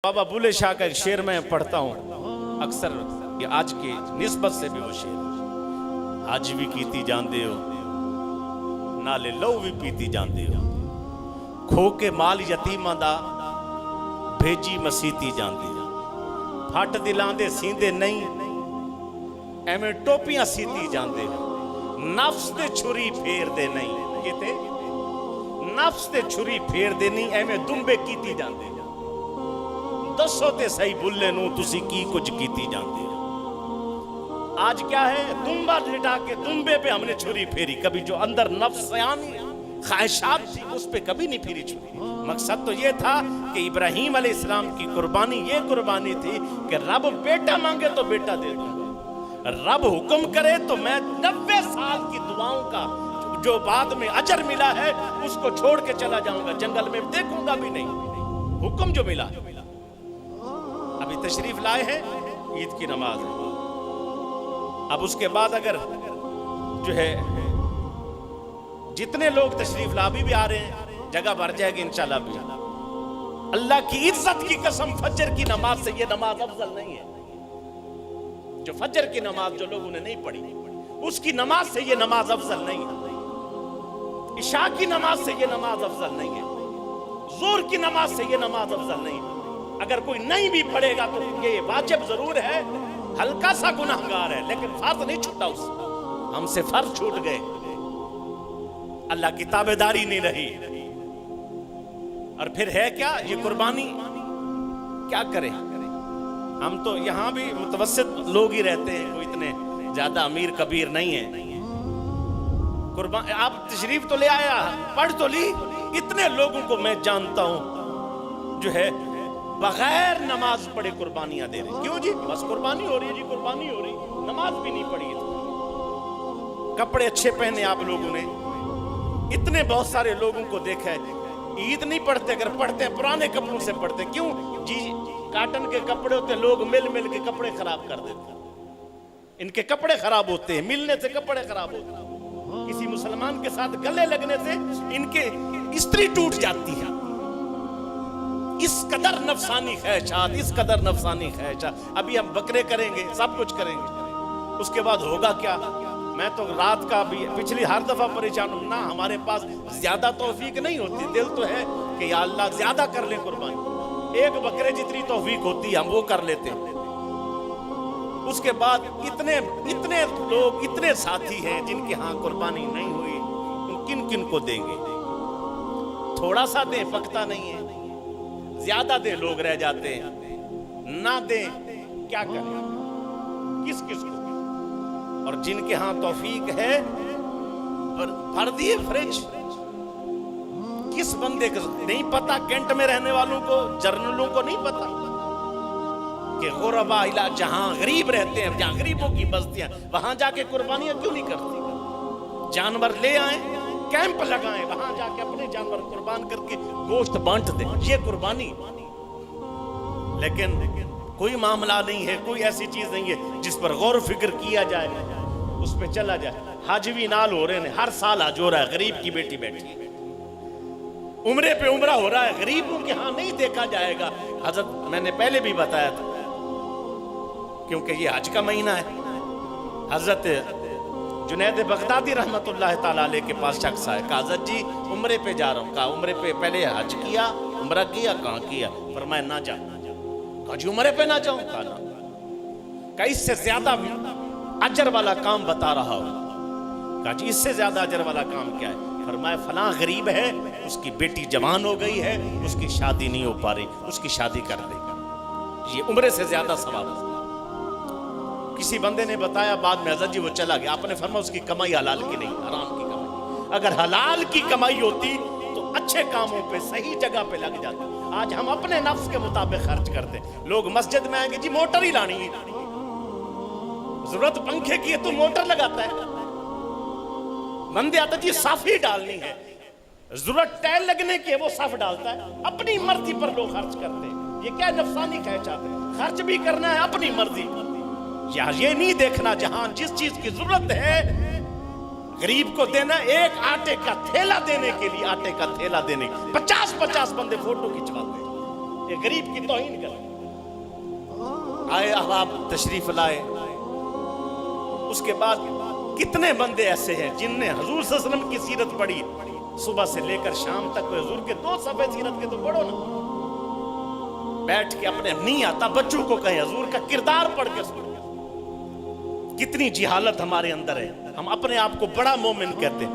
बाबा बुल्ले शाह का एक शेर मैं पढ़ता हूँ अक्सर, ये आज की निस्बत से भी वो शेर। आज भी कीती जांदे हो नाले लो भी पीती जांदे हो, खो के माल यतीमां दा भेजी मसीती जांदे हो, फट दिलां दे सींदे नहीं एवें टोपियां सीती जांदे हो, नफ्स दे छुरी फेर दे नहीं किते नफ्स दे छुरी फेर दे नहीं एवें दुंबे कीती जांदे हो। दसो ते सही बुल्ले नूं तुसी की कुछ कीती जांदे हो। आज क्या है, दुंबा लिटा के दुंबे पे हमने छुरी फेरी, कभी जो अंदर नफ्सानी ख्वाहिशात थी उस पे कभी नहीं फिरी छुरी। मकसद तो ये था कि इब्राहीम अलैहिस्सलाम की कुर्बानी ये कुर्बानी थी कि रब बेटा मांगे तो बेटा दे दूंगा, रब हुक्म करे तो मैं 90 साल की दुआओं का जो बाद में अजर मिला है उसको छोड़ के चला जाऊंगा, जंगल में देखूंगा भी नहीं, हुक्म जो मिला। अभी तशरीफ लाए हैं ईद की नमाज, अब उसके बाद अगर जो है जितने लोग तशरीफ ला भी आ रहे हैं जगह भर जाएगी इंशाल्लाह भी। अल्लाह की इज्जत की कसम, फजर की नमाज से ये नमाज अफजल नहीं है। जो फजर की नमाज जो लोगों ने नहीं पढ़ी उसकी नमाज से ये नमाज अफजल नहीं है, इशा की नमाज से ये नमाज अफजल नहीं है, जोर की नमाज से ये नमाज अफजल नहीं है। अगर कोई नहीं भी पढ़ेगा तो ये वाजिब जरूर है, हल्का सा गुनाहगार है लेकिन फर्ज नहीं छूटा, उससे हमसे फर्ज छूट गए, अल्लाह की ताबेदारी नहीं रही। और फिर है क्या ये कुर्बानी, क्या करें हम तो यहां भी मुतवस्सित लोग ही रहते हैं, कोई इतने ज्यादा अमीर कबीर नहीं है। कुर्बान आप तशरीफ तो ले आया, पढ़ तो ली, इतने लोगों को मैं जानता हूं जो है बगैर नमाज पढ़े कुर्बानियां दे रहे। क्यों जी, बस कुर्बानी हो रही है जी, कुर्बानी हो रही, नमाज भी नहीं पढ़ी तो। कपड़े अच्छे पहने आप लोगों ने, इतने बहुत सारे लोगों को देखा है ईद नहीं पढ़ते, अगर पढ़ते हैं पुराने कपड़ों से पढ़ते। क्यों जी, काटन के कपड़े होते, लोग मिल मिल के कपड़े खराब कर देते, इनके कपड़े खराब होते हैं, मिलने से कपड़े खराब होते हैं। किसी मुसलमान के साथ गले लगने से इनके स्त्री टूट जाती है। इस कदर नफसानी ख्वाहिशात, इस कदर नफसानी ख्वाहिशात। अभी हम बकरे करेंगे, सब कुछ करेंगे, उसके बाद होगा क्या। मैं तो रात का भी पिछली हर दफा परेशान हूं ना, हमारे पास ज्यादा तौफीक नहीं होती, दिल तो है कि या अल्लाह ज्यादा कर ले कुर्बानी, एक बकरे जितनी तौफीक होती है हम वो कर लेते हैं। उसके बाद इतने इतने लोग, इतने साथी हैं जिनके यहाँ कुर्बानी नहीं हुई, किन किन को देंगे। थोड़ा सा दे पकता नहीं है, ज्यादा दे लोग रह जाते हैं, ना दे क्या करें, किस किस को। और जिनके हाथ तौफीक है और भर दिए फ्रिज, किस बंदे को नहीं पता, कैंट में रहने वालों को, जर्नलों को नहीं पता कि गुरबा इला जहां गरीब रहते हैं, जहां गरीबों की बस्तियां, वहां जाके कुर्बानियां क्यों नहीं करती। जानवर ले आए, कैंप लगाएं, वहां जाके अपने जानवर कुर्बान करके गोश्त बांट दें, ये कुर्बानी। लेकिन कोई मामला नहीं है, कोई ऐसी चीज नहीं है जिस पर गौर फिक्र किया जाए, उस पे चला जाए। हज भी नाल हो रहे हैं, हर साल हज हो रहा है, गरीब की बेटी बैठी है, उम्रे पे उम्रा हो रहा है, गरीबों के यहाँ नहीं देखा जाएगा। हजरत मैंने पहले भी बताया था, क्योंकि ये हज का महीना है। हजरत जुनैद बगदादी रहमतुल्लाह ताला अलैह के पास शख्स आए, कहा हज़रत जी उम्रे पे जा रहा हूँ। कहा उम्रे पे पहले हज किया, उम्रा किया, कहाँ किया। फरमाया ना जा। कहा जी उम्रे पे ना जाऊँ। कहा ना। कहा इससे ज्यादा अजर वाला काम बता रहा हूँ। कहा जी इससे ज्यादा अजर वाला काम क्या है। फरमाया फलां गरीब है, उसकी बेटी जवान हो गई है, उसकी शादी नहीं हो पा रही, उसकी शादी कर दे, ये उम्रे से ज्यादा सवाब। किसी बंदे ने बताया बाद में, हज़रत जी वो चला गया, आपने फरमाया उसकी कमाई हलाल की नहीं, हराम की कमाई। अगर हलाल की कमाई होती तो अच्छे कामों पे सही जगह पे लग जाते। आज हम अपने नफ्स के मुताबिक खर्च करते। लोग मस्जिद में आएंगे जी मोटर ही लानी है, जरूरत पंखे की है तो मोटर लगाता है। बंदे आता जी साफ ही डालनी है, जरूरत टाइल लगने की है वो साफ डालता है। अपनी मर्जी पर लोग खर्च करते हैं, ये क्या नफसानी ख्वाहिशात है। खर्च भी करना है अपनी मर्जी पर, या ये नहीं देखना जहां जिस चीज की जरूरत है गरीब को देना। एक आटे का थैला देने के लिए, आटे का थैला देने 50-50 बंदे फोटो खिंचवाते हैं। ये गरीब की तौहीन कर। आए अहबाब तशरीफ लाए। उसके बाद कितने बंदे ऐसे हैं जिनने हुजूर सल्लल्लाहु अलैहि वसल्लम की सीरत पढ़ी, सुबह से लेकर शाम तक। हुजूर के 2 सफ़े सीरत के तो पढ़ो ना, बैठ के अपने नहीं आता बच्चों को कहे हुजूर का किरदार पढ़ के सुनो। कितनी जिहालत हमारे अंदर है, हम अपने आप को बड़ा मोमिन कहते हैं।